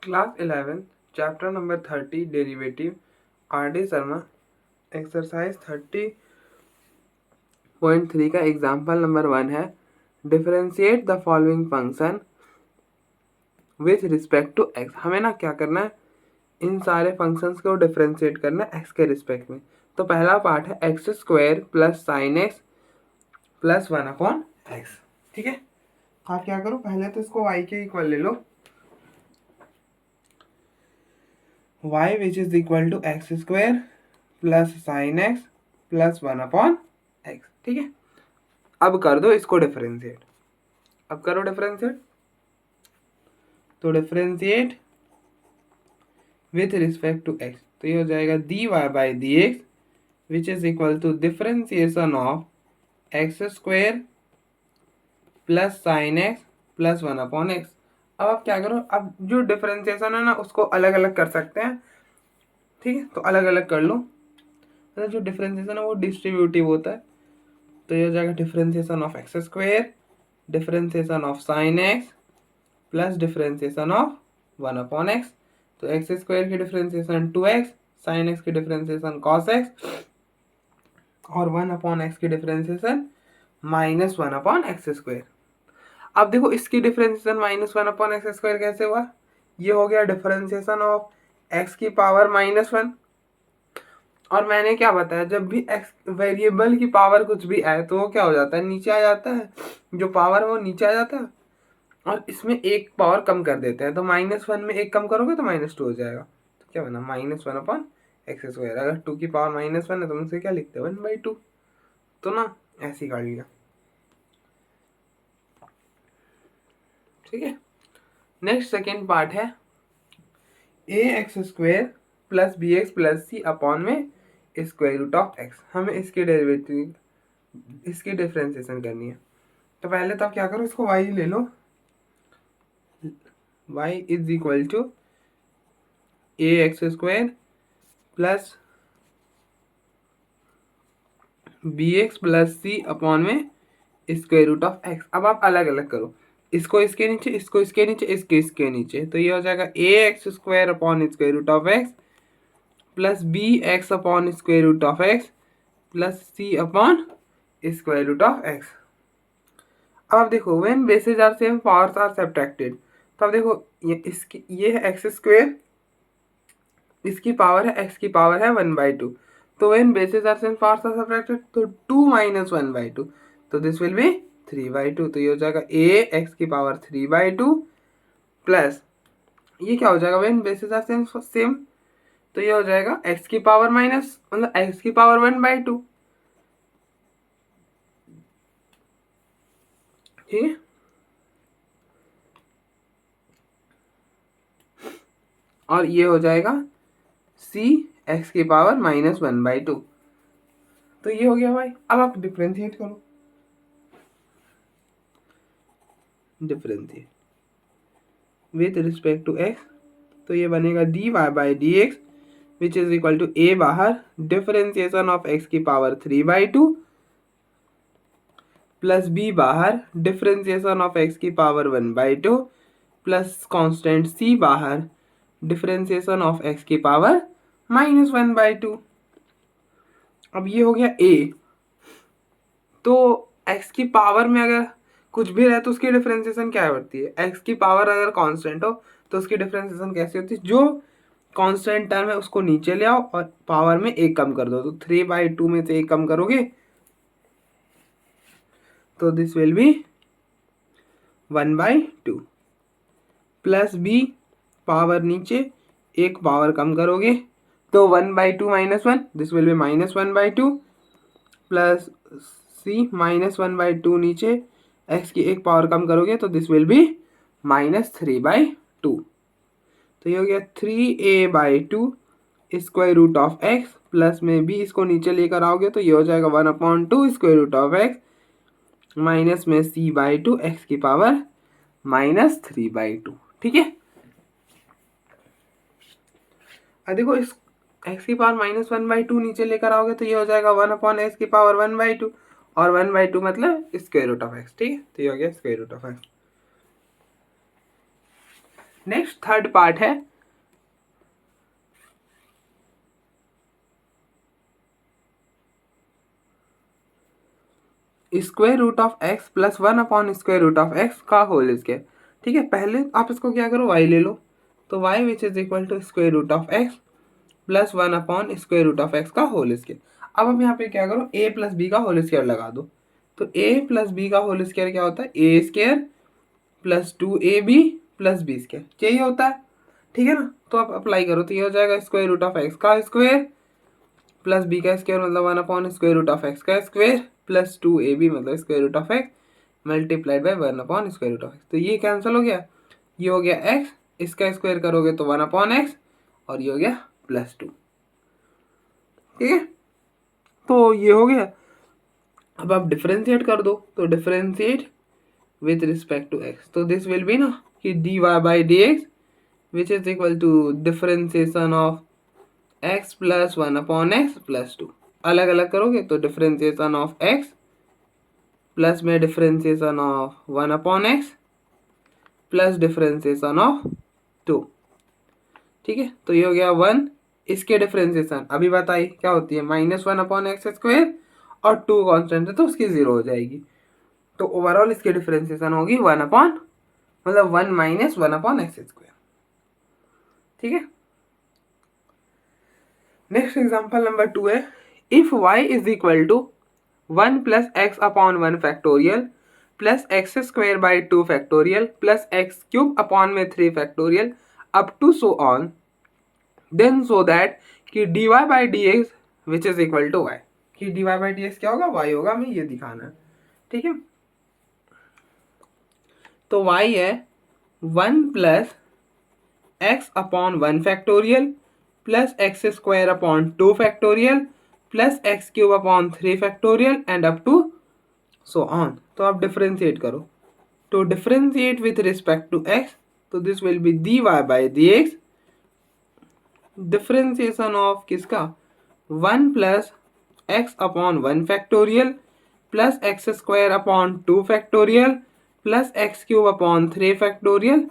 Class 11 chapter number 30 derivative R D. Sharma exercise 30.3 का example number 1 है। Differentiate the following function with respect to x. हमें ना क्या करना है, इन सारे फंक्शंस को डिफरेंशिएट करना है एक्स के रिस्पेक्ट में। तो पहला पार्ट है x square plus sine x plus 1/x। ठीक है, आप क्या करो, पहले तो इसको y के इक्वल ले लो, y which is equal to x square plus sine x plus 1/x। ठीक है, अब कर दो इसको डिफरेंशिएट। अब करो डिफरेंशिएट, तो differentiate with respect to x, तो ये हो जाएगा dy/dx which is equal to differentiation of x square plus sine x plus 1/x। अब आप क्या करो, अब जो डिफरेंशिएशन है ना उसको अलग अलग कर सकते हैं। ठीक है, तो अलग अलग कर लो। मतलब जो डिफरेंशिएशन है वो डिस्ट्रीब्यूटिव होता है, तो ये हो जाएगा differentiation of x square, differentiation of sine x plus differentiation of 1/x। तो एक्स स्क्वायर की डिफरेंशिएशन 2x, साइन एक्स की डिफरेंशिएशन cos x और 1/x की डिफरेंशिएशन -1/x स्क्वायर। अब देखो इसकी डिफरेंशिएशन -1/x स्क्वायर कैसे हुआ, ये हो गया डिफरेंशिएशन ऑफ x की पावर -1। और मैंने क्या बताया, जब भी x वेरिएबल की पावर कुछ भी आए तो वो क्या हो जाता है, नीचे आ जाता है। जो पावर है वो नीचे आ जाता है और इसमें एक पावर कम कर देते हैं। तो -1 में एक कम करोगे तो -2 हो जाएगा। तो क्या बना, -1/x स्क्वायर। अगर 2 की पावर -1 है तो उनसे क्या लिखते हैं, 1/2। तो ना ऐसे ही काट लिया। ठीक है, नेक्स्ट सेकेंड पार्ट है ax square plus bx plus c upon में स्क्वायर रूट ऑफ x। हमें इसकी डेरिवेटिव, इसकी डिफरेंशिएशन करनी है। तो पहले तो आप क्या करो, इसको y ले लो, y is equal to ax square plus bx plus c upon में स्क्वायर रूट ऑफ x। अब आप अलग अलग करो, इसको इसके नीचे, इसको इसके नीचे, इसके इसके नीचे। तो ये हो जाएगा ax square upon square root of x plus bx upon square root of x plus c upon square root of x। अब आप देखो, when bases are same powers are subtracted. तो अब देखो, ये है एक्स स्क्वायर, इसकी पावर है, एक्स की पावर है 1/2। तो when bases are same powers are subtracted, तो 2 - 1/2, तो दिस विल बी 3/2। तो ये हो जाएगा a x की पावर 3/2 प्लस ये क्या हो जाएगा, व्हेन बेसेस आर सेम, तो ये हो जाएगा x की पावर माइनस, मतलब x की पावर 1/2। ठीक है, और ये हो जाएगा c x की पावर -1/2। तो ये हो गया भाई। अब आप डिफरेंशिएट करो, differentiate with respect to x, तो ये बनेगा dy/dx which is equal to a बाहर, डिफरेंशिएशन ऑफ x की पावर 3/2 प्लस b बाहर, डिफरेंशिएशन ऑफ x की पावर 1/2 प्लस कांस्टेंट c बाहर, डिफरेंशिएशन ऑफ x की पावर -1/2। अब ये हो गया a। तो x की पावर में अगर कुछ भी रहे तो उसकी डिफरेंशिएशन क्या होती है, x की पावर अगर कांस्टेंट हो तो उसकी डिफरेंशिएशन कैसी होती है, जो कांस्टेंट टर्म है उसको नीचे ले आओ और पावर में एक कम कर दो। तो 3/2 में से एक कम करोगे तो this will B 1/2 plus b, power नीचे, एक पावर कम करोगे तो 1/2 -1, this will B -1/2 plus c -1/2 नीचे, x की एक पावर कम करोगे तो दिस विल बी -3/2। तो ये हो गया 3a/2 square root of x plus में b, इसको नीचे लेकर आओगे तो ये हो जाएगा 1/2 square root of x minus में c/2 x की पावर -3/2। ठीक है, अब देखो इस x की पावर -1/2 नीचे लेकर आओगे तो ये हो जाएगा 1/x की पावर 1/2 और 1/2 मतलब स्क्वायर रूट ऑफ x। ठीक है, तो ये हो गया square root of x। Next third part है square root of X plus 1 upon square root of x का होल स्क्वायर। ठीक है, पहले आप इसको क्या करो, y ले लो, तो y which is equal to square root of X plus 1 upon square root of x का होल स्क्वायर। अब हम यहाँ पे क्या करो, a प्लस बी का होल स्क्वायर लगा दो, तो a प्लस बी का होल स्क्वायर क्या होता है, A square plus 2ab plus B square, यही होता है। ठीक है ना, तो आप अप्लाई करो तो ये हो जाएगा स्क्वायर रूट ऑफ एक्स का स्क्वायर प्लस बी का स्क्वायर मतलब 1 upon square root of x का स्क्वायर प्लस 2ab मतलब square root of x multiplied by 1 upon square root of x. तो ये कैंसिल हो गया, ये हो गया x, इसका स्क्वायर करोगे तो 1 अपॉन एक्स और ये हो गया प्लस 2। ठीक है, तो ये हो गया। अब आप डिफरेंशिएट कर दो, तो differentiate with respect to x, तो दिस विल बी ना कि dy by D x which is equal to differentiation of x plus 1 upon x plus 2। अलग अलग करोगे तो डिफरेंशिएशन ऑफ x प्लस में differentiation of 1 upon x plus differentiation of 2। ठीक है, तो ये हो गया 1, इसके डिफरेंशिएशन अभी बताइए क्या होती है, -1 अपॉन एक्स स्क्वायर और 2 कांस्टेंट है तो उसकी 0 हो जाएगी, तो ओवरऑल इसकी डिफरेंशिएशन होगी 1 अपॉन मतलब 1 माइनस 1 अपॉन एक्स स्क्वायर। ठीक है, नेक्स्ट एग्जांपल नंबर 2 है, if y is equal to 1 plus x upon 1 factorial plus x square by 2 factorial plus x cube upon में 3 factorial up to so on, then so that कि dy by D x which is equal to y, कि dy by D x क्या होगा, y होगा, हमें ये दिखाना है। ठीक है, तो y है 1 plus x upon 1 factorial plus x square upon 2 factorial plus x cube upon 3 factorial and up to so on. तो आप डिफरेंशिएट करो, तो differentiate with respect to x, तो this will be dy by D x differentiation of किसका, 1 plus x upon 1 factorial plus x square upon 2 factorial plus x cube upon 3 factorial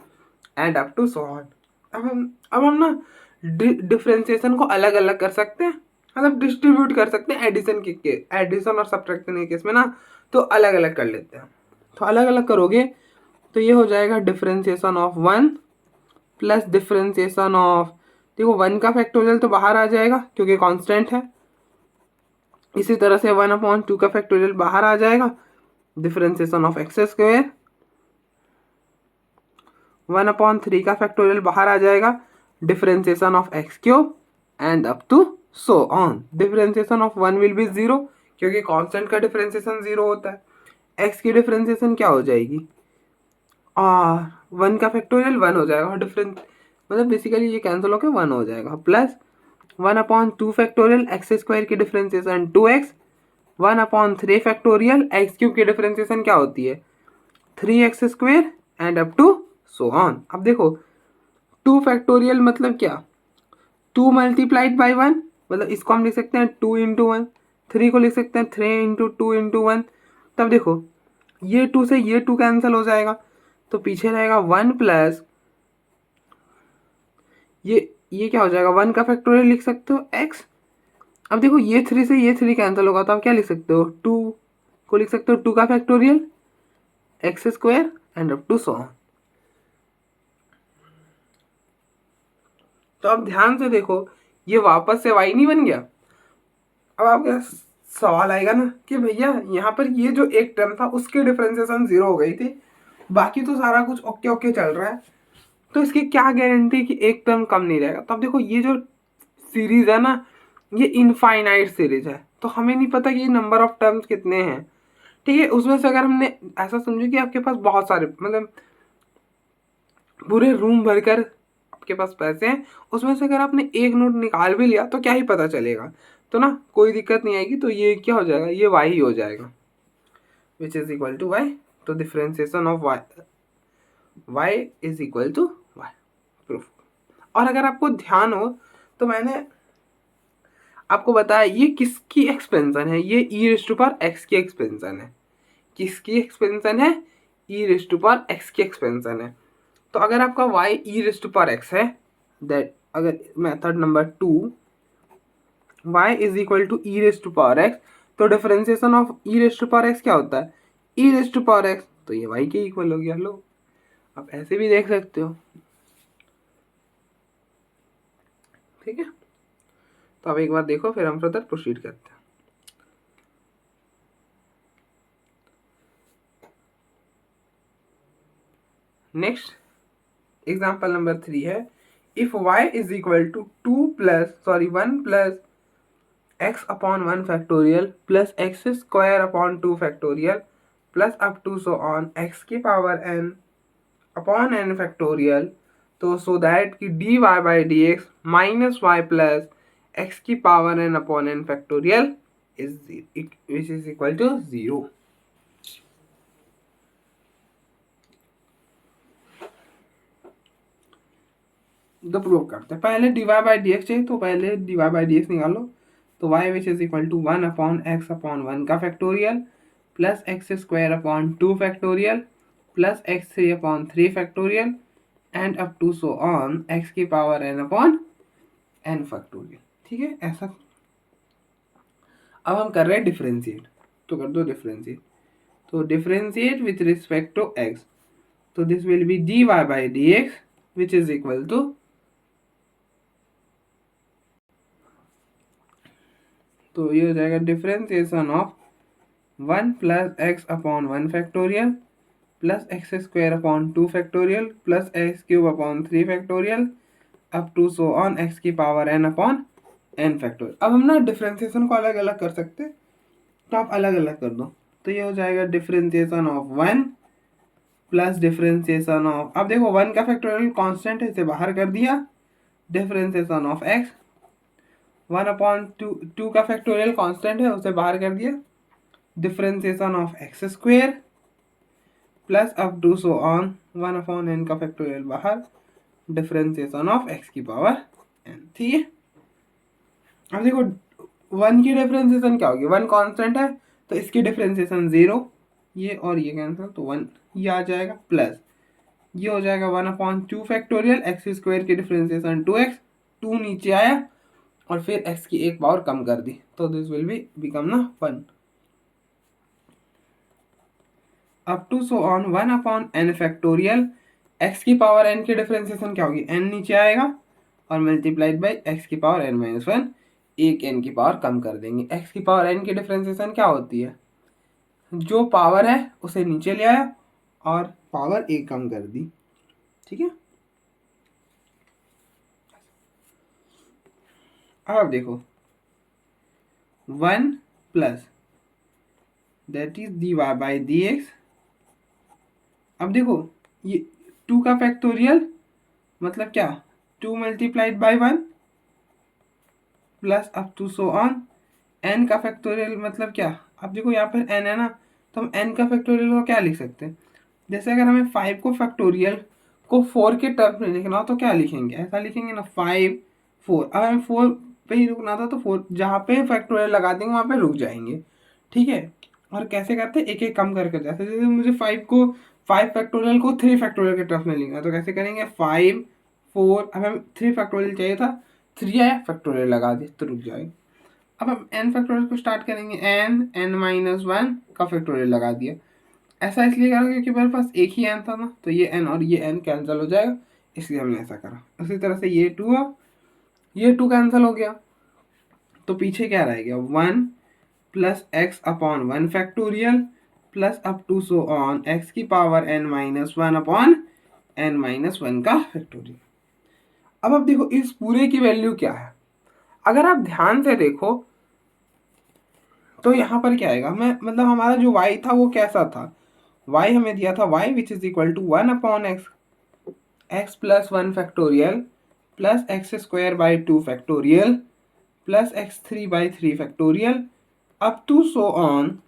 and up to so on. अब हम ना differentiation को अलग अलग कर सकते हैं, मतलब डिस्ट्रीब्यूट कर सकते हैं एडिशन और सब्ट्रैक्शन के केस में ना, तो अलग अलग कर लेते हैं। तो अलग अलग करोगे तो ये हो जाएगा differentiation of 1 plus differentiation of, देखो 1 का फैक्टोरियल तो बाहर आ जाएगा क्योंकि कांस्टेंट है, इसी तरह से 1 अपॉन 2 का फैक्टोरियल बाहर आ जाएगा, differentiation of x square 1 upon 3 का फैक्टोरियल बाहर आ जाएगा, differentiation of x cube and up to so on. Differentiation of 1 will be 0 क्योंकि कांस्टेंट का डिफरेंशिएशन 0 होता है, एक्स की डिफरेंशिएशन क्या हो जाएगी, और 1 का फैक्टोरियल 1 हो जाएगा, और डिफरेंस मतलब बेसिकली ये कैंसिल होकर 1 हो जाएगा, plus 1 upon 2 factorial x square की differentiation 2x 1 upon 3 factorial X cube की डिफरेंशिएशन क्या होती है 3x square and up to so on. अब देखो 2 फैक्टोरियल मतलब क्या, 2 मल्टीप्लाइड बाई 1, मतलब इसको हम लिख सकते हैं 2 इंटू 1, 3 को लिख सकते हैं 3 इंटू 2 इंटू 1। तब देखो ये 2 से ये 2 कैंसिल हो जाएगा, तो पीछे रहेगा 1 प्लस ये क्या हो जाएगा, 1 का फैक्टोरियल लिख सकते हो x। अब देखो ये 3 से ये 3 कैंसिल होगा, तो आप क्या लिख सकते हो, 2 को लिख सकते हो 2 का factorial x square and up to so on. तो अब ध्यान से देखो ये वापस से y नहीं बन गया। अब आपका सवाल आएगा ना कि भैया यहाँ पर ये जो एक टर्म था उसकी डिफरेंशिएशन 0 हो गई थी, बाकी तो सारा कुछ ओके ओके चल रहा है, तो इसकी क्या गारंटी कि एक टर्म कम नहीं रहेगा। तो अब देखो ये जो सीरीज है ना ये इनफाइनाइट सीरीज है, तो हमें नहीं पता कि ये नंबर ऑफ टर्म्स कितने हैं। ठीक है, उसमें से अगर हमने ऐसा समझो कि आपके पास बहुत सारे मतलब पूरे रूम भरकर आपके पास पैसे हैं, उसमें से अगर आपने एक नोट निकाल भी लिया तो क्या ही पता चलेगा, तो ना कोई दिक्कत नहीं आएगी। तो ये क्या हो जाएगा, ये y ही हो जाएगा which is equal to y। तो differentiation of y is equal to y, proof. और अगर आपको ध्यान हो तो मैंने आपको बताया ये किसकी एक्सपेंशन है, ये e raise to power x की एक्सपेंशन है। किसकी एक्सपेंशन है, e raise to power x की एक्सपेंशन है। तो अगर आपका y e raise to power x है, दैट अगर method number 2 y is equal to e raise to power x, तो differentiation of e raise to power x क्या होता है? e raise to power x, तो ये y के equal हो गया। लो, आप ऐसे भी देख सकते हो, ठीक है। तो अब एक बार देखो, फिर हम फर्दर प्रोसीड करते हैं। नेक्स्ट एग्जाम्पल नंबर 3 है, if y is equal to 1 plus x upon 1 factorial plus x square upon 2 factorial plus up to so on x की power n upon n factorial, तो सो दैट कि dy by D x minus y plus x की power n upon n factorial which is equal to 0। तो prove करते हैं। पहले dy by D x चाहिए, तो पहले dy बाई डी एक्स निकालो। तो y which is equal to 1 upon x upon 1 का factorial plus x square upon 2 factorial plus x3 upon 3 factorial and up to so on x की power n upon n factorial. ठीक है, ऐसा। अब हम कर रहे हैं डिफरेंशिएट, तो कर दो डिफरेंशिएट। तो differentiate with respect to x, तो this will be dy by D x which is equal to, तो ये हो जाएगा differentiation of 1 plus x upon 1 factorial plus x square upon 2 factorial plus x cube upon 3 factorial up to so on X की power n upon n factorial. अब हम ना differentiation को अलग अलग कर सकते हैं, तो आप अलग अलग कर दो। तो ये हो जाएगा differentiation of 1 plus differentiation of, अब देखो 1 का फैक्टोरियल कांस्टेंट है, इसे बाहर कर दिया। डिफरेंशिएशन ऑफ x, 1 अपॉन 2 का फैक्टोरियल कांस्टेंट है, उसे बाहर कर दिया। Differentiation of x square plus up to so on 1 upon n का फैक्टोरियल बाहर, डिफरेंशिएशन ऑफ x की पावर n। ठीक है, अब देखो 1 की डिफरेंशिएशन क्या होगी, 1 कांस्टेंट है, तो इसकी डिफरेंशिएशन 0, ये और ये कैंसिल, तो 1 ये आ जाएगा, प्लस ये हो जाएगा 1 अपॉन 2 फैक्टोरियल एक्स स्क्वायर की डिफरेंशिएशन 2x, 2 नीचे आया और फिर x की एक पावर कम कर दी, तो दिस विल बी बिकम ना 1 up to so on 1 upon n factorial, x की पावर n की डिफरेंशिएशन क्या होगी, n नीचे आएगा और मल्टीप्लाइड बाई x की पावर n माइनस 1, एक n की पावर कम कर देंगे। x की पावर n की डिफरेंशिएशन क्या होती है, जो पावर है उसे नीचे ले आया और पावर एक कम कर दी। ठीक है, अब आप देखो 1 plus that is dy by D x. अब देखो ये 2 का फैक्टोरियल मतलब क्या, 2 multiplied by 1 plus up to so on n का फैक्टोरियल मतलब क्या। अब देखो यहाँ पर n है ना, तो हम n का फैक्टोरियल को क्या लिख सकते हैं, जैसे अगर हमें 5 को फैक्टोरियल को 4 के टर्म में लिखना हो तो क्या लिखेंगे, ऐसा लिखेंगे ना 5 4। अब हमें 4 पे ही रुकना था, तो 4 जहाँ पे फैक्टोरियल लगा देंगे वहाँ पे रुक जाएंगे। ठीक है, और कैसे करते हैं, एक एक कम करके, जैसे मुझे 5 फैक्टोरियल को 3 फैक्टोरियल के टर्म में लिखना है, तो कैसे करेंगे 5 4, अब हमें 3 फैक्टोरियल चाहिए था, 3 आया फैक्टोरियल लगा दिए तो रुक जाएगा। अब हम n फैक्टोरियल को स्टार्ट करेंगे, n माइनस 1 का फैक्टोरियल लगा दिया। ऐसा इसलिए करा क्योंकि मेरे पास एक ही n था ना, तो ये n और ये n कैंसिल हो जाएगा, इसलिए हमने ऐसा करा। उसी तरह से ये 2 ये 2 कैंसिल हो गया, तो पीछे क्या रह गया 1 plus x upon 1 factorial plus up to so on x की power n minus 1 upon n minus 1 का फैक्टोरियल। अब देखो इस पूरे की वैल्यू क्या है, अगर आप ध्यान से देखो तो यहाँ पर क्या आएगा, मैं मतलब हमारा जो y था वो कैसा था, y हमें दिया था y which is equal to 1 upon x plus 1 factorial plus x square by 2 factorial plus x3 by 3 factorial up to so on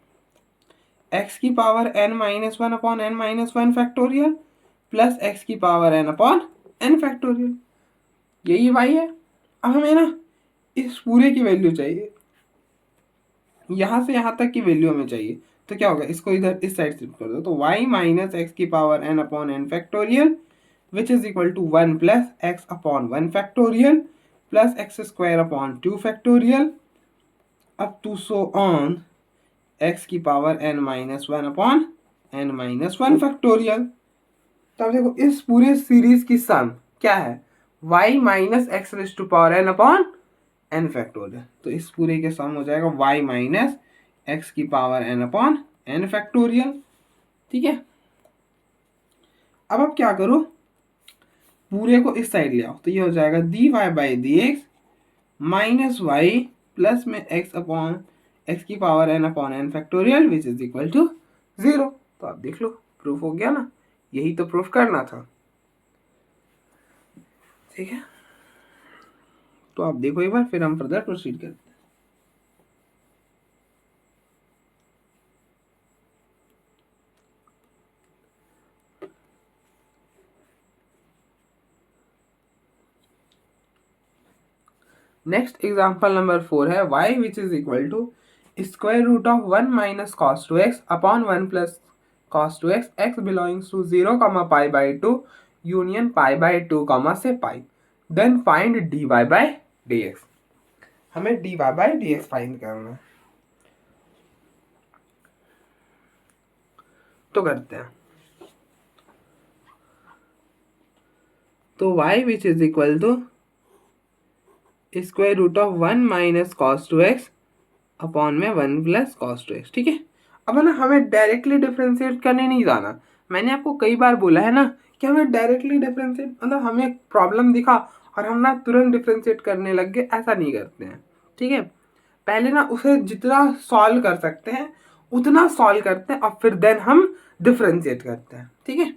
x की power n minus 1 upon n minus 1 factorial plus x की power n upon n factorial, यही y है। अब हमें ना इस पूरे की वैल्यू चाहिए, यहाँ से यहाँ तक की वैल्यू हमें चाहिए, तो क्या होगा, इसको इधर इस साइड शिफ्ट कर दो, तो y माइनस एक्स की power n upon n factorial which is equal to 1 plus x upon 1 factorial plus x square upon 2 factorial up to so on X की power n minus 1 upon n minus 1 factorial. तो अब देखो इस पूरे series की सम क्या है, y minus x raise to power n upon n factorial. तो इस पूरे के सम हो जाएगा y माइनस एक्स की power n upon n factorial. ठीक है, अब आप क्या करो, पूरे को इस साइड ले आओ, तो ये हो जाएगा dy by D x minus y plus में x अपॉन एक्स की power n upon n factorial which is equal to 0। तो आप देख लो, प्रूफ हो गया ना, यही तो प्रूफ करना था। ठीक है, तो आप देखो एक बार, फिर हम फर्दर प्रोसीड करते हैं। नेक्स्ट एग्जाम्पल नंबर 4 है y which is equal to square root of 1 minus cos two X upon 1 plus cos two X X belongs to 0 comma pi by 2 union pi by 2 comma से pi, then find dy by dx। हमें dy by dx find करना है, तो करते हैं। तो y which is equal to square root of 1 minus cos two X upon में 1 plus cos two x. ठीक है, अब ना हमें डायरेक्टली डिफरेंशिएट करने नहीं जाना। मैंने आपको कई बार बोला है ना कि हमें डायरेक्टली डिफरेंशिएट, मतलब हमें प्रॉब्लम दिखा और हम ना तुरंत डिफरेंशिएट करने लग गए, ऐसा नहीं करते हैं। ठीक है, पहले ना उसे जितना सॉल्व कर सकते हैं उतना सॉल्व करते हैं और फिर देन हम डिफरेंशिएट करते हैं। ठीक है,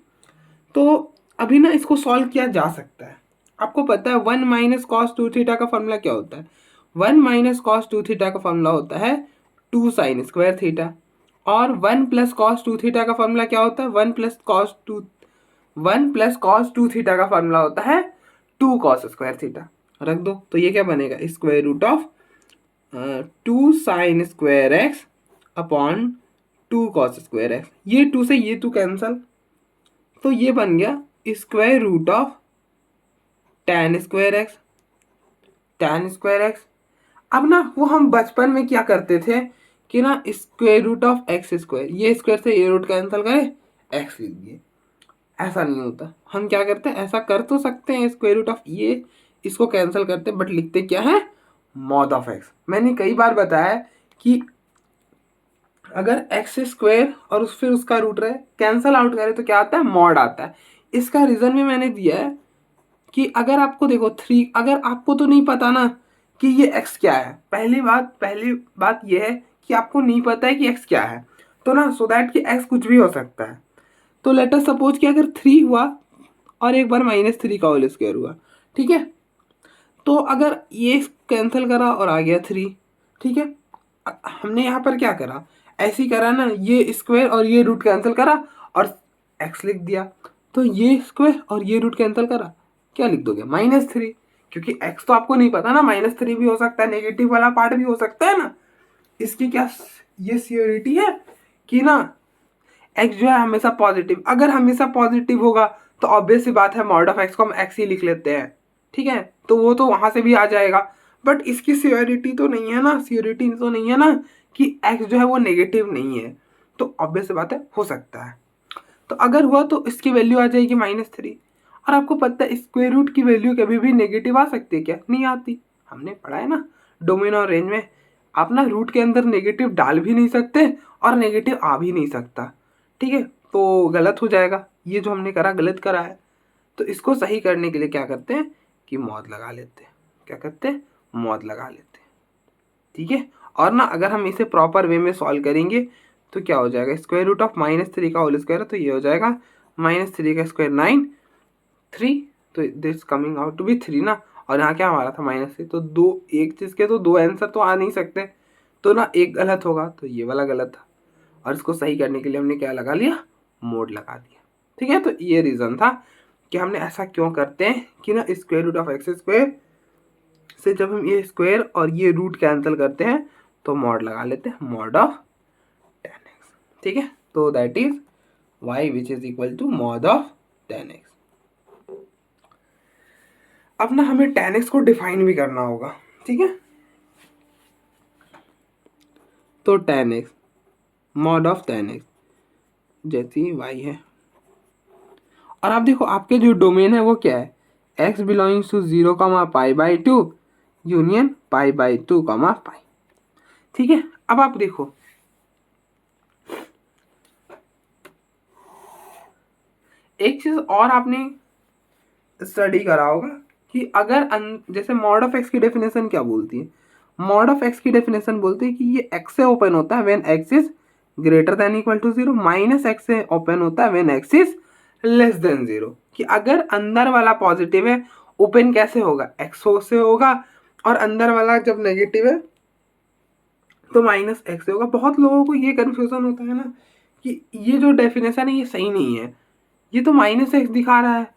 तो अभी ना इसको सॉल्व किया जा सकता है। आपको पता है 1 माइनस कॉस 2 थीटा का फॉर्मूला क्या होता है, 1 माइनस कॉस 2 थीटा का फॉर्मूला होता है 2 साइन स्क्वायर थीटा, और 1 प्लस कॉस 2 थीटा का फॉर्मूला क्या होता है, 1 प्लस कॉस 2 थीटा का फॉर्मूला होता है 2 कॉस स्क्वायर थीटा। रख दो, तो ये क्या बनेगा, square root of 2 sine square x upon 2 cos square x. ये 2 से ये 2 कैंसल, तो ये बन गया square root of tan square x, tan square x. अब ना वो हम बचपन में क्या करते थे कि ना square root of x square, ये स्क्वायर से ये रूट कैंसिल करें, एक्स लिख दिए। ऐसा नहीं होता, हम क्या करते हैं, ऐसा कर तो सकते हैं, स्क्वायर रूट ऑफ ये इसको कैंसिल करते हैं, बट लिखते क्या है, मॉड ऑफ एक्स। मैंने कई बार बताया कि अगर एक्स स्क्वायर और फिर उसका रूट रहे कैंसिल आउट करे तो क्या आता है, मॉड आता है। इसका रीजन भी मैंने दिया है कि अगर आपको देखो 3, अगर आपको तो नहीं पता ना कि ये x क्या है, पहली बात ये है कि आपको नहीं पता है कि x क्या है, तो ना सो दैट कि x कुछ भी हो सकता है। तो लेट अस सपोज कि अगर 3 हुआ और एक बार -3 का होल स्क्वायर हुआ, ठीक है, तो अगर ये कैंसिल करा और आ गया 3, ठीक है, हमने यहाँ पर क्या करा, ऐसे ही करा ना, ये स्क्वायर और ये रूट कैंसिल करा और x लिख दिया, तो ये स्क्वायर और ये रूट कैंसिल करा, क्या लिख दोगे, -3, क्योंकि x तो आपको नहीं पता ना, -3 भी हो सकता है, नेगेटिव वाला पार्ट भी हो सकता है ना। इसकी क्या ये सियोरिटी है कि ना x जो है हमेशा पॉजिटिव, अगर हमेशा पॉजिटिव होगा तो ऑब्वियस सी बात है मॉड ऑफ x को हम x ही लिख लेते हैं। ठीक है, तो वो तो वहां से भी आ जाएगा, बट इसकी सियोरिटी तो नहीं है ना, सियोरिटी तो नहीं है ना कि x जो है वो नेगेटिव नहीं है, तो ऑब्वियस सी बात है हो सकता है। तो अगर हुआ तो इसकी वैल्यू आ जाएगी -3, और आपको पता है स्क्वायर रूट की वैल्यू कभी भी नेगेटिव आ सकती है क्या, नहीं आती। हमने पढ़ा है ना डोमेन और रेंज में, आप ना रूट के अंदर नेगेटिव डाल भी नहीं सकते और नेगेटिव आ भी नहीं सकता। ठीक है, तो गलत हो जाएगा, ये जो हमने करा गलत करा है। तो इसको सही करने के लिए क्या करते हैं कि मौत लगा लेते हैं, क्या करते हैं, मौत लगा लेते हैं। ठीक है, और ना अगर हम इसे प्रॉपर वे में सॉल्व करेंगे तो क्या हो जाएगा, स्क्वायर रूट ऑफ -3 का होल स्क्वायर है, तो ये हो जाएगा -3 का स्क्वायर 9, 3, तो this coming out to be 3 ना, और यहाँ क्या हमारा था -3, तो दो, एक चीज़ के तो दो आंसर तो आ नहीं सकते, तो ना एक गलत होगा, तो ये वाला गलत था, और इसको सही करने के लिए हमने क्या लगा लिया, मोड लगा दिया। ठीक है, तो ये रीज़न था कि हमने ऐसा क्यों करते हैं कि ना square root of x square से जब हम ये स्क्वायर और ये रूट कैंसिल करते हैं तो मॉड लगा लेते हैं, मॉड ऑफ tan x। ठीक है, तो that is y which is equal to mod of tan x। अब ना हमें tan x को डिफाइन भी करना होगा, ठीक है। तो tan x mod of tan x जैसी y है, और आप देखो आपके जो डोमेन है वो क्या है, x बिलोंग्स टू 0,π/2 यूनियन π/2, π, ठीक है। अब आप देखो एक चीज और आपने स्टडी करा होगा कि अगर जैसे मॉड ऑफ एक्स की डेफिनेशन क्या बोलती है, मॉड ऑफ एक्स की डेफिनेशन बोलती है कि ये एक्स से ओपन होता है when x is greater than equal to 0, minus x से ओपन होता है when x is less than 0। कि अगर अंदर वाला पॉजिटिव है ओपन कैसे होगा, एक्स से होगा, और अंदर वाला जब नेगेटिव है तो माइनस एक्स से होगा। बहुत लोगों को ये कंफ्यूजन होता है ना कि ये जो डेफिनेशन है ये सही नहीं है, ये तो माइनस एक्स दिखा रहा है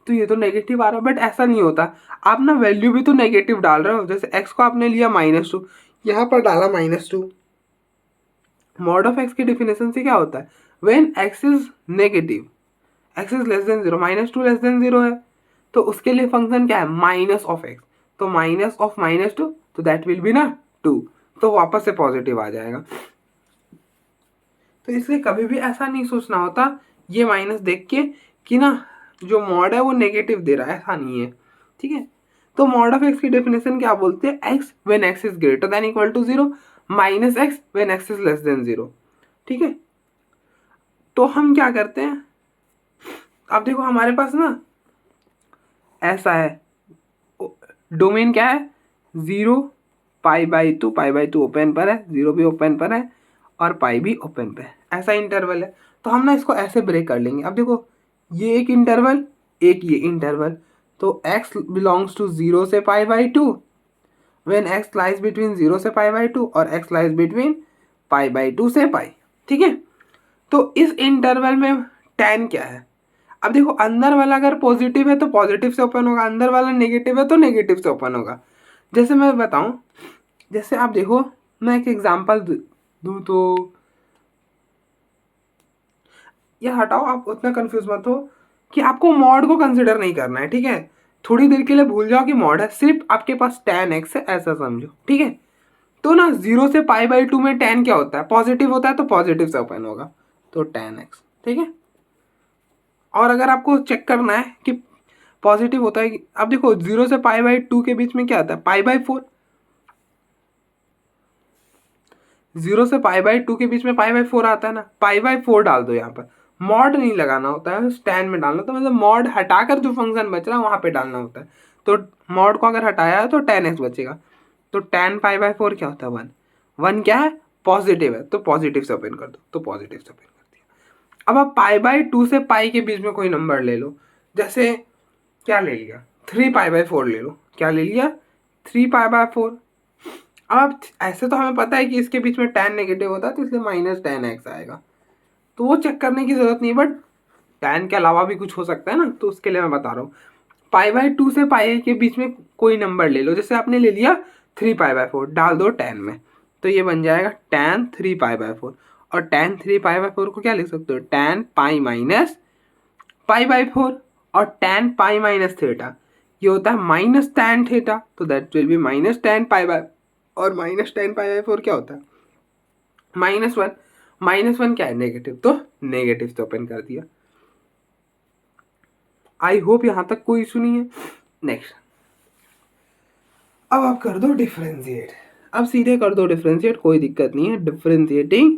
तो ये तो नेगेटिव आ रहा है, बट ऐसा नहीं होता। आप ना वैल्यू भी तो नेगेटिव डाल रहे हो, जैसे एक्स को आपने लिया -2, यहाँ पर डाला -2। मॉड ऑफ एक्स की डेफिनेशन से क्या होता है, when x is negative, x is less than 0, -2 less than 0 है, तो उसके लिए फंक्शन क्या है, माइनस ऑफ एक्स, तो माइनस ऑफ -2, तो दैट विल बी ना 2, तो वापस से पॉजिटिव आ जाएगा। तो इसलिए कभी भी ऐसा नहीं सोचना होता ये माइनस देख के कि ना जो मॉड है वो नेगेटिव दे रहा है, ऐसा नहीं है, ठीक है। तो मॉड ऑफ एक्स की डेफिनेशन क्या बोलते हैं, x when x is greater than equal to 0 minus x when x is less than 0, ठीक है। तो हम क्या करते हैं, अब देखो हमारे पास ना ऐसा है, डोमेन क्या है 0 π/2, π/2 ओपन पर है, 0 भी ओपन पर है और पाई भी ओपन पे है, ऐसा इंटरवल है। तो हम ना इसको ऐसे ब्रेक कर लेंगे। अब देखो ये एक इंटरवल, एक ये इंटरवल, तो x बिलोंग्स टू 0 से π/2 व्हेन x लाइज बिटवीन 0 से π/2 और x लाइज बिटवीन π/2 से पाई, ठीक है। तो इस इंटरवल में tan क्या है, अब देखो अंदर वाला अगर पॉजिटिव है तो पॉजिटिव से ओपन होगा, अंदर वाला नेगेटिव है तो नेगेटिव से ओपन होगा। जैसे मैं बताऊं, जैसे आप देखो मैं एक एग्जांपल दूं, तो ये हटाओ, आप उतना कंफ्यूज मत हो कि आपको मॉड को कंसिडर नहीं करना है, ठीक है। थोड़ी देर के लिए भूल जाओ कि मॉड है, सिर्फ आपके पास tan x है ऐसा समझो, ठीक है। तो ना 0 से π/2 में tan क्या होता है, पॉजिटिव होता है, तो पॉजिटिव से ओपन होगा, तो tan x, ठीक है। और अगर आपको चेक करना है कि पॉजिटिव होता है, अब देखो 0 से π/2 के बीच में क्या आता है, π/4, 0 से π/2 के बीच में π/4 आता है ना, π/4 डाल दो यहाँ पर, मॉड नहीं लगाना होता है, स्टैंड में डालना होता है, मतलब मॉड हटाकर जो फंक्शन बच रहा है वहाँ पे डालना होता है। तो मॉड को अगर हटाया है तो tan x बचेगा, तो tan π/4 क्या होता है 1, 1 क्या है, पॉजिटिव है, तो पॉजिटिव से ओपन कर दो, तो पॉजिटिव से ओपन कर दिया। अब आप π/2 से पाई के बीच में कोई नंबर ले लो, जैसे क्या ले लिया, 3π/4 ले लो, क्या ले लिया, 3π/4। अब ऐसे तो हमें पता है कि इसके बीच में tan नेगेटिव होता है, तो इसलिए -tan x आएगा, तो वो चेक करने की जरूरत नहीं, बट tan के अलावा भी कुछ हो सकता है ना, तो उसके लिए मैं बता रहा हूँ। π/2 से पाई के बीच में कोई नंबर ले लो, जैसे आपने ले लिया 3π/4, डाल दो tan में, तो ये बन जाएगा tan 3π/4, और tan 3π/4 को क्या लिख सकते हो, tan पाई माइनस π/4, और tan पाई माइनस थीटा ये होता है माइनस tan थीटा, तो that will be minus tan पाई, और माइनस tan π/4 क्या होता है, -1, -1 क्या है, नेगेटिव, तो नेगेटिव से ओपन कर दिया। आई होप यहां तक कोई इशू नहीं है। नेक्स्ट, अब आप कर दो डिफरेंशिएट, अब सीधे कर दो डिफरेंशिएट, कोई दिक्कत नहीं है, differentiating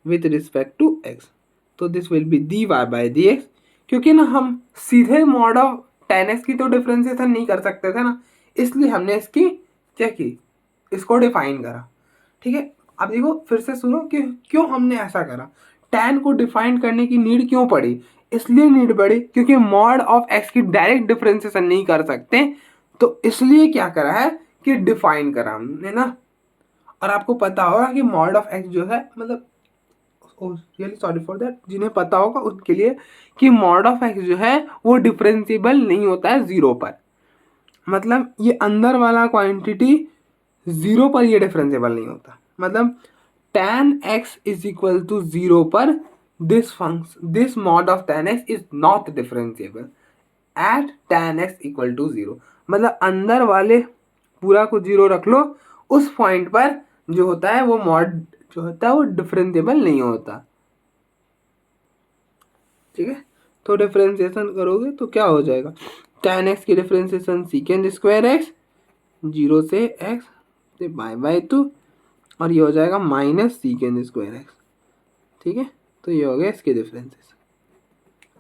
with respect to x, तो दिस विल बी dy/dx, क्योंकि ना हम सीधे मॉड ऑफ tan x की तो डिफरेंशिएशन नहीं कर सकते थे ना, इसलिए हमने इसकी क्या की, इसको डिफाइन करा, ठीक है। अब देखो फिर से सुनो कि क्यों हमने ऐसा करा, tan को डिफाइन करने की नीड क्यों पड़ी, इसलिए नीड पड़ी क्योंकि मॉड ऑफ x की डायरेक्ट डिफरेंशिएशन नहीं कर सकते, तो इसलिए क्या करा है कि डिफाइन करा हमने ना। और आपको पता होगा कि मॉड ऑफ x जो है, मतलब रियली सॉरी फॉर दैट, जिन्हें पता होगा उनके लिए, कि मॉड ऑफ x जो है वो डिफरेंशिएबल नहीं होता है 0 पर, मतलब ये अंदर वाला क्वांटिटी 0 पर ये डिफरेंशिएबल नहीं होता, मतलब tan x is equal to 0 पर this mod of tan x is not differentiable at tan x equal to 0, मतलब अंदर वाले पूरा को 0 रख लो, उस पॉइंट पर जो होता है वो मॉड जो होता है वो डिफरेंशिएबल नहीं होता। ठीक है, तो डिफरेंशिएशन करोगे तो क्या हो जाएगा, tan x की डिफरेंशिएशन सीकेंड स्क्वायर एक्स 0 से x से बाय 2 और ये हो जाएगा माइनस सीकेंड स्क्वायर एक्स। ठीक है, तो ये हो गया इसके डिफरेंशिएशन।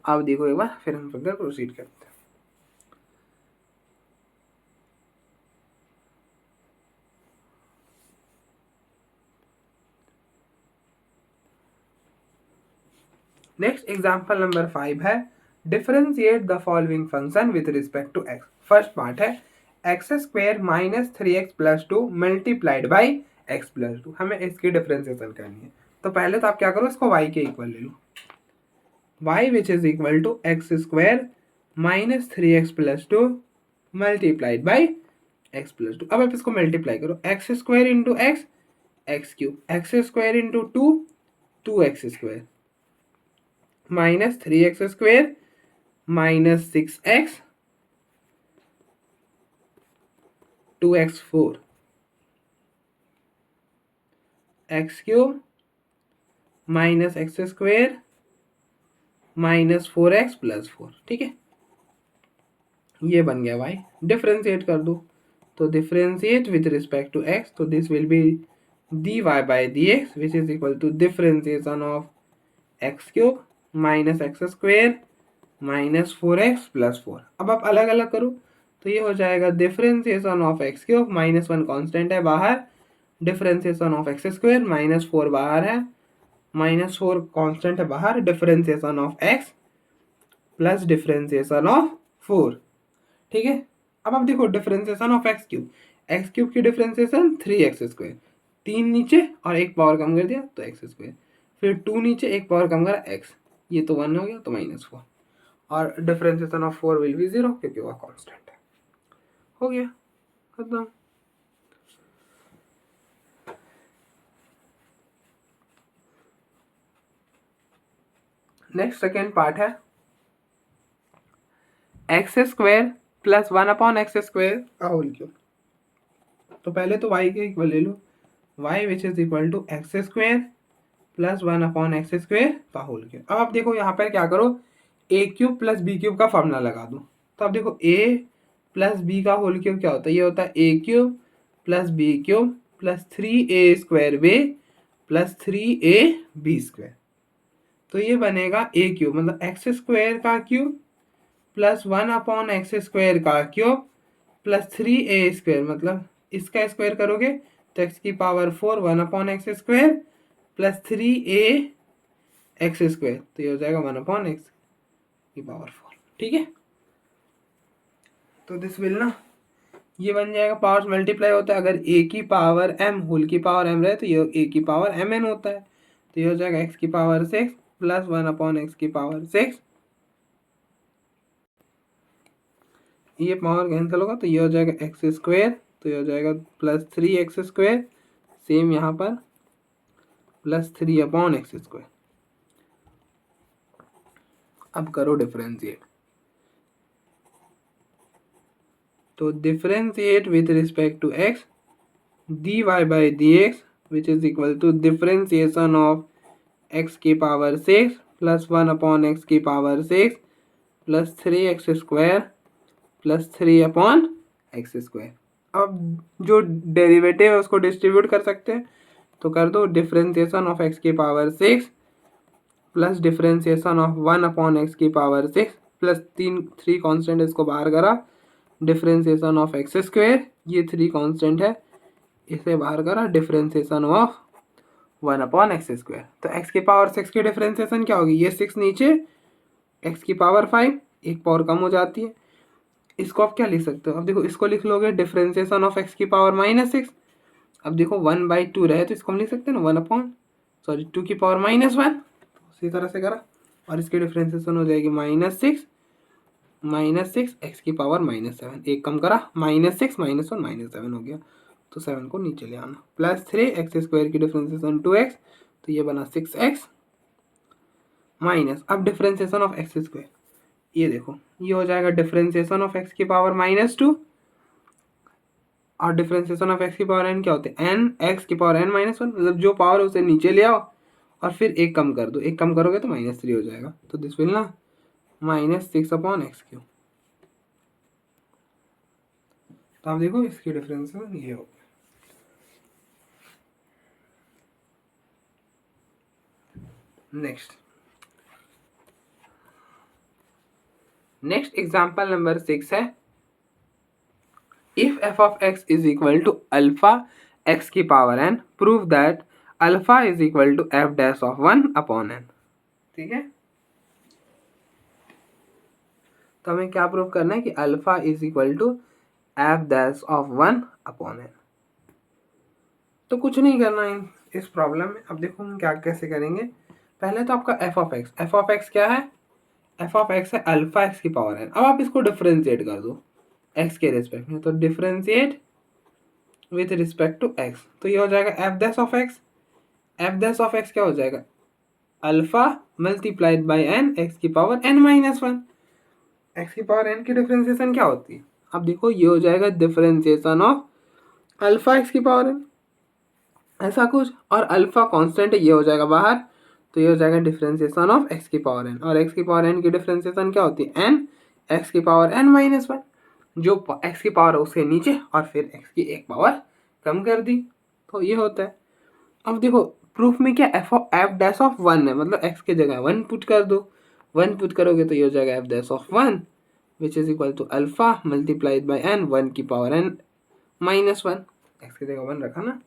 आप देखो एक बार, फिर हम फर्दर प्रोसीड करते हैं। नेक्स्ट एग्जाम्पल नंबर 5 है, differentiate the following function with respect to X. First part है x square minus 3x plus 2 multiplied by x plus 2। हमें इसकी डिफरेंशिएशन करनी है, तो पहले तो आप क्या करो, इसको y के इक्वल ले लो, y which is equal to x square minus 3x plus 2 multiplied by x plus 2। अब आप इसको मल्टीप्लाई करो, x square into x x cube, x square into 2 x square minus 3x square minus 6x 2x4 x cube minus x square minus 4x plus 4। ठीक है, ये बन गया y। Differentiate कर दो, तो differentiate with respect to x, तो this will be dy by dx which is equal to differentiation of x cube minus x square minus 4x plus 4। अब आप अलग अलग करो, तो ये हो जाएगा differentiation of x cube, -1 constant है बाहर, डिफरेंशिएशन ऑफ एक्स स्क्वायर -4 बाहर है, -4 कांस्टेंट है बाहर, differentiation of X plus differentiation of 4। ठीक है, अब आप देखो डिफरेंशिएशन ऑफ एक्स क्यूब की डिफरेंशिएशन 3x स्क्वायर, 3 नीचे और एक पावर कम कर दिया तो एक्स स्क्वायर, फिर 2 नीचे एक पावर कम करा x, ये तो 1 हो गया तो -4, और डिफरेंशिएशन ऑफ 4 विल बी 0 क्योंकि वह कांस्टेंट है। हो गया खत्म। नेक्स्ट सेकेंड पार्ट है x square plus 1 upon x square का होल क्यूब। तो पहले तो y के इक्वल ले लो, y which is equal to x square plus 1 upon x square का होल क्यूब। अब आप देखो यहाँ पर क्या करो, a cube plus B cube का फॉर्मूला लगा दो, तो आप देखो a प्लस बी का होल क्यूब क्या होता है, ये होता है A cube plus B cube plus 3a square B plus 3ab square. तो ये बनेगा ए क्यूब मतलब एक्स स्क्वायर का cube plus 1 upon x square का क्यूब प्लस 3a स्क्वायर, मतलब इसका स्क्वायर करोगे तो एक्स की power 4 1 upon x square plus 3a X square, तो ये हो जाएगा 1 अपॉन एक्स की पावर 4। ठीक है, तो दिस विल ना ये बन जाएगा, पावर्स मल्टीप्लाई होता है, अगर a की पावर m होल की पावर m रहे तो ये a की पावर mn होता है, तो ये हो जाएगा x की पावर 6 प्लस 1 अपॉन एक्स की पावर 6, ये पावर कैंसिल होगा तो ये हो जाएगा एक्स स्क्वायर, तो ये हो जाएगा प्लस 3x स्क्वायर, सेम यहाँ पर प्लस 3 अपॉन एक्स स्क्वायर। अब करो डिफरेंशिएट, तो differentiate with respect to x dy by dx which is equal to differentiation of x की पावर 6 प्लस 1 अपॉन एक्स की power 6 plus 3x square plus 3 upon x square. अब जो derivative है उसको distribute कर सकते हैं, तो कर दो डिफरेंशिएशन ऑफ एक्स की power 6 plus differentiation of 1 upon x की पावर 6 प्लस 3 कांस्टेंट इसको बाहर करा, डिफरेंशिएशन ऑफ एक्स स्क्वायर, ये 3 कांस्टेंट है इसे बाहर करा, differentiation of 1 upon x square. तो एक्स की पावर 6 की डिफरेंशिएशन क्या होगी, ये 6 नीचे एक्स की पावर 5 एक पावर कम हो जाती है, इसको आप क्या लिख सकते हो, अब देखो इसको लिख लोगे डिफरेंशिएशन ऑफ एक्स की पावर -6। अब देखो 1/2 रहे तो इसको हम लिख सकते हैं ना 1 अपॉन 2 की पावर -1, इसी तरह से करा, और इसकी डिफरेंशिएशन हो जाएगी -6 एक्स की पावर -7, एक कम करा -6 -1 -7 हो गया, तो 7 को नीचे ले आना, प्लस 3 एक्स स्क्वायर की डिफरेंशिएशन 2x, तो ये बना 6x माइनस, अब डिफरेंशिएशन ऑफ एक्स स्क्वायर, ये देखो ये हो जाएगा डिफरेंशिएशन ऑफ एक्स की पावर -2 और डिफरेंशिएशन ऑफ एक्स की पावर एन क्या होते हैं, एन एक्स की पावर एन माइनस वन, मतलब जो पावर है उसे नीचे ले आओ और फिर एक कम कर दो, एक कम करोगे तो -3 हो जाएगा, तो दिस विल ना -6/x³। तो आप देखो इसकी डिफरेंशिएशन ये हो। नेक्स्ट एग्जाम्पल नंबर 6 है, if f of x is equal to alpha x की power n, prove that alpha is equal to f dash of 1/n। ठीक है, तो हमें क्या प्रूव करना है कि alpha is equal to f dash of 1/n। तो कुछ नहीं करना है इस प्रॉब्लम में। अब देखो हम क्या कैसे करेंगे। पहले तो आपका f of x क्या है, f of x है अल्फा x की पावर n। अब आप इसको डिफरेंशिएट कर दो x के रिस्पेक्ट में, तो differentiate with respect to x, तो ये हो जाएगा f dash of x। f dash of x क्या हो जाएगा, alpha multiplied by n x की पावर n-1। x की पावर n की डिफरेंशिएशन क्या होती है, अब देखो ये हो जाएगा डिफरेंशिएशन ऑफ अल्फा x की पावर n, ऐसा कुछ, और अल्फा कांस्टेंट है ये हो जाएगा बाहर, तो ये हो जाएगा डिफरेंशिएशन ऑफ x की पावर n, और x की पावर n की डिफरेंशिएशन क्या होती है, n x की पावर n-1, जो x की पावर है उसके नीचे और फिर x की एक पावर कम कर दी, तो ये होता है। अब देखो प्रूफ में क्या f डैश ऑफ 1 है, मतलब x की जगह 1 पुट कर दो, 1 पुट करोगे तो ये हो जाएगा f dash of 1 which is equal to alpha multiplied by n, 1 की पावर n-1, x की जगह 1 रखा ना,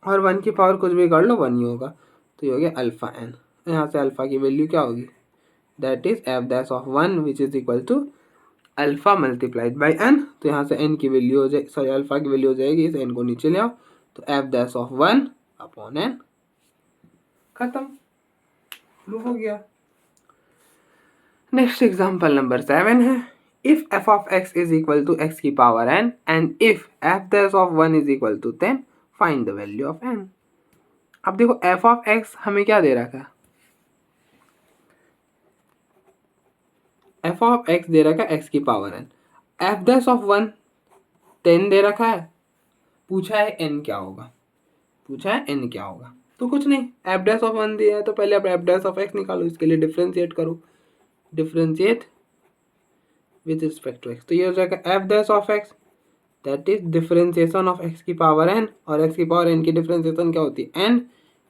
और 1 की पावर कुछ भी कर लो 1 ही होगा, तो ये हो गया अल्फा n। यहाँ से अल्फा की वैल्यू क्या होगी, that is f dash of 1 which is equal to alpha multiplied by n, तो यहाँ से n की वैल्यू हो जाएगी, सॉरी अल्फा की वैल्यू हो जाएगी, इस n को नीचे ले आओ, तो f डैश ऑफ 1/n, खत्म, प्रूफ हो गया। नेक्स्ट एग्जांपल नंबर 7 है, if f of x is equal to x की power n and if f dash of 1 is equal to 10, find the value of n। अब देखो f of x हमें क्या दे रखा है, f of x दे रखा है x की power n, f dash of 1 10 दे रखा है, पूछा है n क्या होगा, पूछा है n क्या होगा, तो कुछ नहीं, f डैश ऑफ 1 दिया है तो पहले आप f डैश ऑफ x निकालो, इसके लिए डिफरेंशिएट करो, differentiate with respect to x, तो ये हो जाएगा f dash of x that is differentiation of x की पावर n, और x की पावर n की डिफरेंशिएशन क्या होती है n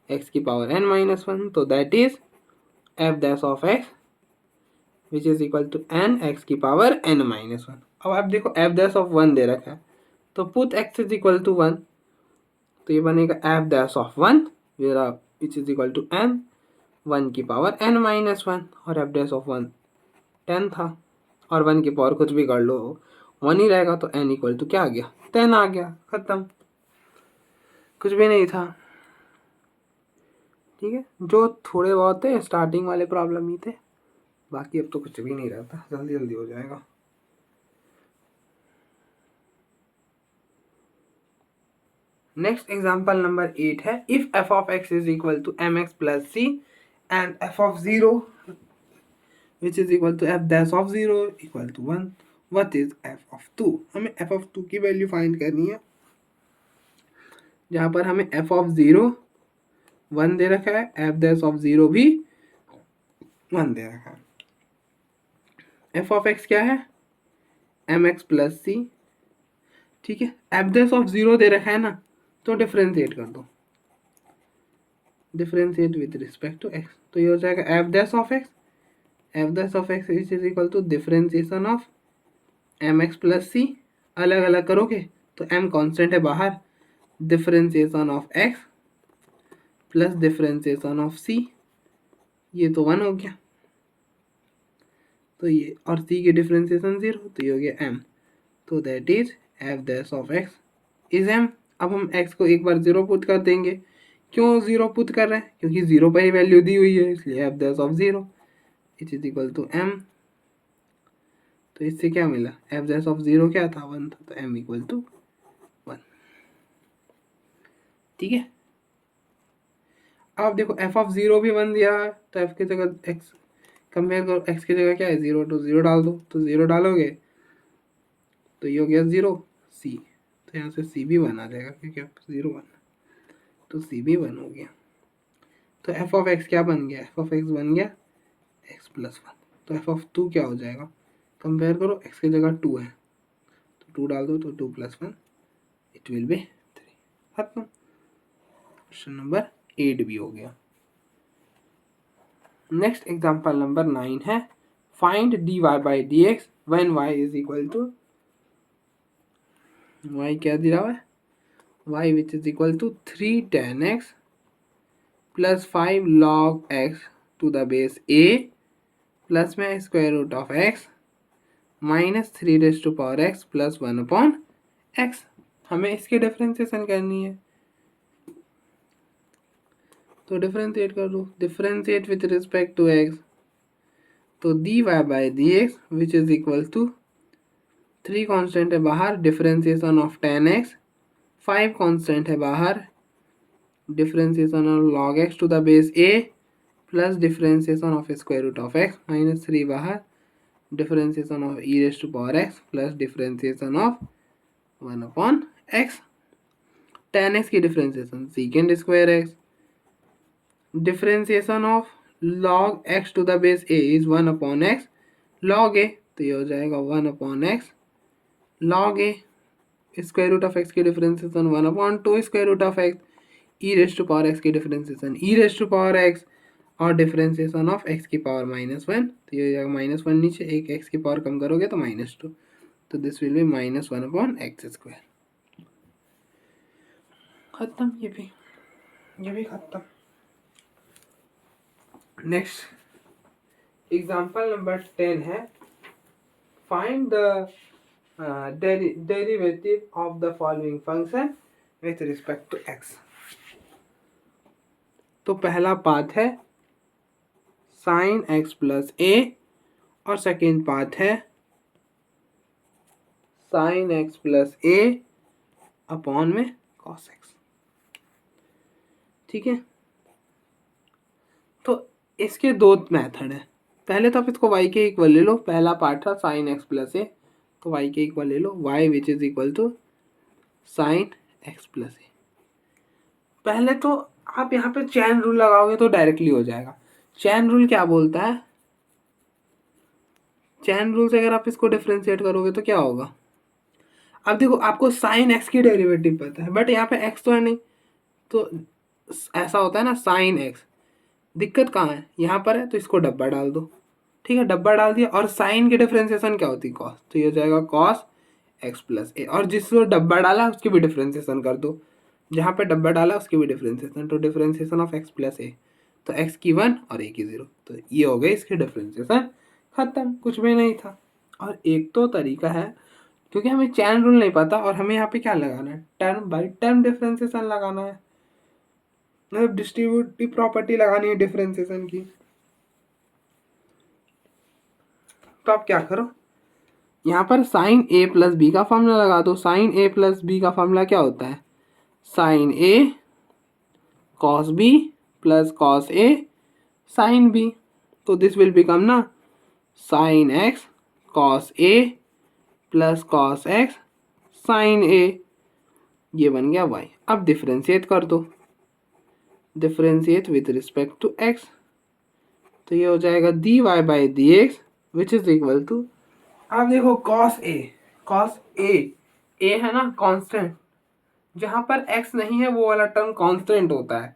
x की पावर n-1, तो that is f dash of x which is equal to n x की पावर n-1। अब आप देखो f डैश ऑफ 1 दे रखा है, तो put x is equal to 1, तो ये बनेगा f dash of 1 which is equal to n 1 की पावर n-1, और f डैश ऑफ 1 10 था, और 1 की पावर कुछ भी कर लो 1 ही रहेगा, तो n इक्वल टू क्या आ गया, 10 आ गया, खत्म, कुछ भी नहीं था। ठीक है, जो थोड़े बहुत थे स्टार्टिंग वाले प्रॉब्लम ही थे, बाकी अब तो कुछ भी नहीं रहता, जल्दी जल्दी हो जाएगा। नेक्स्ट एग्जांपल नंबर 8 है, if f of x is equal to mx plus c and f of 0 which is equal to f dash of 0 equal to 1, what is f of 2। हमें f of 2 की value find करनी है, जहाँ पर हमें f of 0 1 दे रखा है, f dash of 0 भी 1 दे रखा है। f of x क्या है, mx प्लस c, ठीक है, f dash of 0 दे रखा है ना, तो डिफरेंशिएट कर दो, differentiate with respect to x, तो ये हो जाएगा f dash of x, f dash of x is equal to differentiation of mx plus c, अलग अलग करोगे तो m कांस्टेंट है बाहर, differentiation of x plus differentiation of c, ये तो 1 हो गया, तो ये और c की डिफरेंशिएशन 0, तो ये हो गया m, तो that is f dash of x is m। अब हम x को एक बार 0 पुट कर देंगे, क्यों 0 पुट कर रहे हैं, क्योंकि 0 पर ही वैल्यू दी हुई है, इसलिए f dash of 0 it is equal to m, तो इससे क्या मिला, f डैश ऑफ 0 क्या था 1 था, तो m इक्वल टू 1। ठीक है, अब देखो f ऑफ 0 भी 1 दिया है, तो f की जगह x कंपेयर करो, x की जगह क्या है 0, तो 0 डाल दो, तो 0 डालोगे तो ये हो गया 0, सी, तो यहाँ से सी भी 1 आ जाएगा क्योंकि अब 0 1, तो सी भी 1 हो गया। तो एफ ऑफ एक्स क्या बन गया, एफ ऑफ एक्स बन गया एक्स प्लस 1। तो एफ ऑफ 2 क्या हो जाएगा, कंपेयर करो, एक्स की जगह 2 है तो 2 डाल दो, तो 2 + 1 इट विल बी 3। खत्म। क्वेश्चन नंबर 8 भी हो गया। नेक्स्ट एग्जाम्पल नंबर 9 है, find dy by D X when y is equal to, y क्या दिया हुआ है, y which is equal to 3 tan x plus 5 log x to the base a plus में square root of x minus 3 raise to power x plus 1 upon x। हमें इसकी differentiation करनी है, तो डिफरेंशिएट कर दो, differentiate with respect to x, तो dy by D x which is equal to 3 constant है बाहर, differentiation of tan x, 5 constant है बाहर, differentiation of log x to the base a plus differentiation of square root of x minus 3 बाहर, differentiation of e raise to power x plus differentiation of 1 upon x। tan x की differentiation secant square x, differentiation of log x to the base a is 1 upon x log a, तो ये हो जाएगा 1 upon x log a, square root of x की differentiation 1 upon 2 square root of x, e raise to power x की differentiation e raise to power x और differentiation of x की power -1, तो ये हो जाएगा -1 नीचे, एक x की पावर कम करोगे तो -2, तो this will be -1 upon x square. खत्म, ये भी खत्म। नेक्स्ट एग्जांपल नंबर 10 है, find the derivative of the following function with respect to x। तो पहला पाथ है sin x प्लस a और सेकेंड पाथ है sin x plus a upon में cos x। ठीक है, तो इसके दो मेथड है, पहले तो आप इसको y के इक्वल ले लो, पहला पार्ट था sin x प्लस a, तो y के इक्वल ले लो, y which is equal to sin x plus a। पहले तो आप यहाँ पे चैन रूल लगाओगे तो डायरेक्टली हो जाएगा। चैन रूल क्या बोलता है, चैन रूल से अगर आप इसको डिफरेंशिएट करोगे तो क्या होगा, अब देखो आपको साइन एक्स की डेरिवेटिव पता है बट यहाँ पे एक्स तो है नहीं, तो ऐसा होता है ना साइन एक्स, दिक्कत कहाँ है, यहाँ पर है तो इसको डब्बा डाल दो। ठीक है, डब्बा डाल दिया, और साइन की डिफरेंशिएशन क्या होती है कॉस, तो ये हो जाएगा कॉस एक्स प्लस ए, और जिसको डब्बा डाला उसकी भी डिफरेंशिएशन कर दो, जहाँ पे डब्बा डाला उसकी भी डिफरेंशिएशन, तो डिफरेंशिएशन ऑफ एक्स प्लस ए, तो एक्स की 1 और ए की 0, तो ये हो गई इसकी डिफरेंशिएशन, खत्म, कुछ भी नहीं था। और एक तो तरीका है, क्योंकि हमें चैन रूल नहीं पता और हमें यहाँ पे क्या लगाना है, टर्म बाई टर्म डिफरेंशिएशन लगाना है, मतलब डिस्ट्रीब्यूटिव प्रॉपर्टी लगानी है डिफरेंशिएशन की। तो आप क्या करो, यहाँ पर साइन ए प्लस बी का फॉर्मूला लगा दो। साइन ए प्लस बी का फॉर्मूला क्या होता है, sine a cos b plus cos a sine b, तो दिस विल बिकम ना sine x cos A plus cos x sine a, ये बन गया y। अब डिफरेंशिएट कर दो, differentiate with respect to x, तो ये हो जाएगा dy by D x which is equal to, आप देखो cos a है ना कांस्टेंट, जहां पर x नहीं है वो वाला टर्म कांस्टेंट होता है।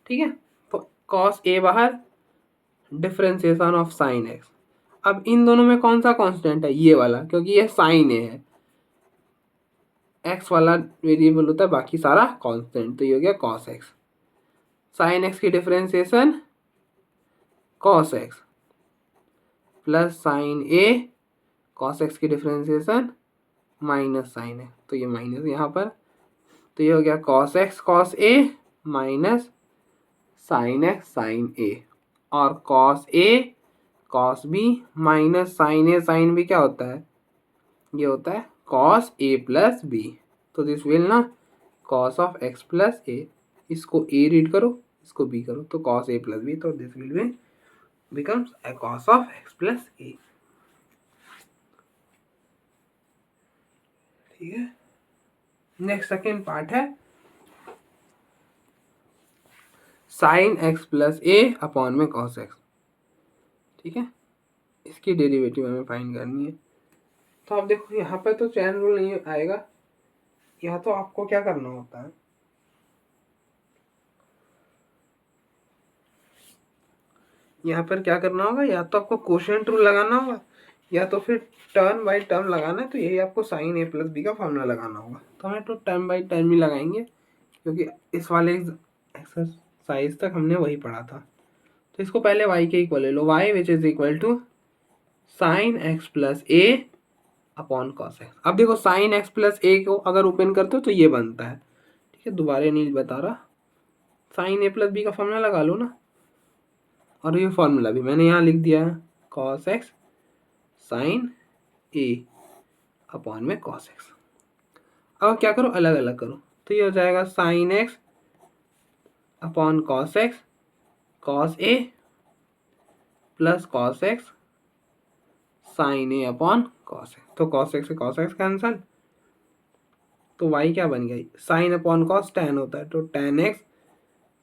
ठीक है, तो cos a बाहर, डिफरेंशिएशन ऑफ साइन x, अब इन दोनों में कौन सा कांस्टेंट है, ये वाला, क्योंकि ये साइन a है, x वाला वेरिएबल होता है, बाकी सारा कांस्टेंट, तो ये हो गया cos x, साइन x की differentiation cos x plus sign a cos x की डिफरेंशिएशन माइनस साइन है, तो ये माइनस यहाँ पर, तो ये हो गया cos x cos a minus sine x sine a, और cos a cos b minus sine a sine b क्या होता है, ये होता है cos a प्लस b, तो दिस विल ना cos of x plus a, इसको a रीड करो इसको b करो, तो cos a प्लस b, तो this will be becomes a cos of x plus a। ठीक है, नेक्स्ट सेकेंड पार्ट है sine x plus a upon में कॉस एक्स। ठीक है, इसकी डेरिवेटिव हमें फाइंड करनी है। तो आप देखो यहाँ पे तो चैन रूल नहीं आएगा, यहाँ तो आपको क्या करना होता है, यहाँ पर क्या करना होगा, या तो आपको कोशेंट रूल लगाना होगा या तो फिर टर्म बाई टर्म लगाना है। तो यही आपको साइन ए प्लस बी का फॉर्मूला लगाना होगा। तो हमें तो टर्म बाई टर्म ही लगाएंगे, क्योंकि इस वाले एक्सरसाइज तक हमने वही पढ़ा था। तो इसको पहले y के इक्वल ले लो, y which is equal to sine x plus a upon cos x. अब देखो साइन एक्स प्लस ए को अगर ओपन करते हो तो ये बनता है। ठीक है, दोबारा नहीं बता रहा, साइन ए प्लस बी का फॉर्मूला लगा लो ना, और ये फॉर्मूला भी मैंने यहाँ लिख दिया है, cos x sine A upon में कॉस एक्स। अब क्या करो, अलग अलग करो, तो ये हो जाएगा sine X upon cos X cos A plus cos x sine A upon cos X. तो कॉस एक्स से कॉस एक्स कैंसल, तो y क्या बन गई, साइन अपॉन कॉस टेन होता है, तो tan x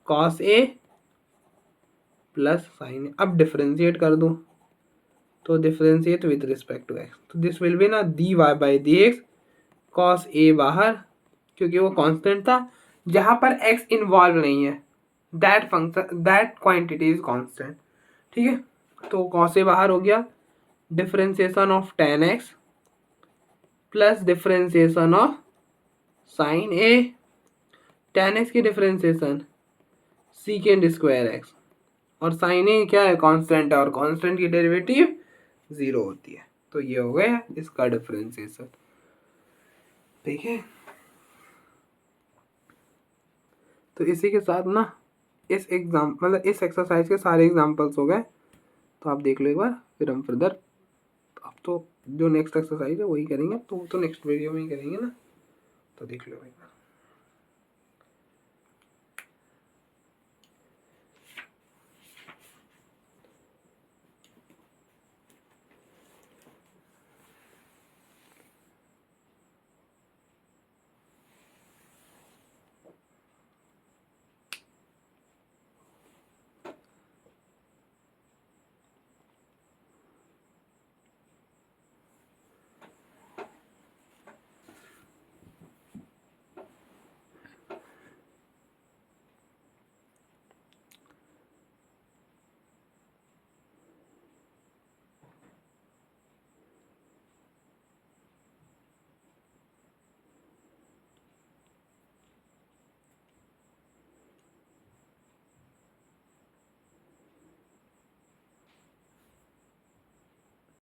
cos A plus sin a. अब डिफ्रेंशिएट कर दो, तो differentiate with respect to x, तो दिस विल बी ना d y by D x, cos a बाहर क्योंकि वो कांस्टेंट था, जहां पर x इन्वॉल्व नहीं है, that function that quantity is constant. ठीक है, तो कॉस ए बाहर हो गया, differentiation of ten x plus differentiation of sine A, ten x की डिफरेंशिएशन सीकेंड स्क्वायर एक्स, और साइन ए क्या है, कांस्टेंट है, और कांस्टेंट की डेरिवेटिव 0 होती है। तो ये हो गया इसका डिफरेंशिएशन। ठीक है, तो इसी के साथ ना इस एग्जाम मतलब इस एक्सरसाइज के सारे एग्जाम्पल्स हो गए। तो आप देख लो एक बार, फिर हम फर्दर अब तो जो नेक्स्ट एक्सरसाइज है वही करेंगे, तो नेक्स्ट वीडियो में ही करेंगे ना, तो देख लो एक बार।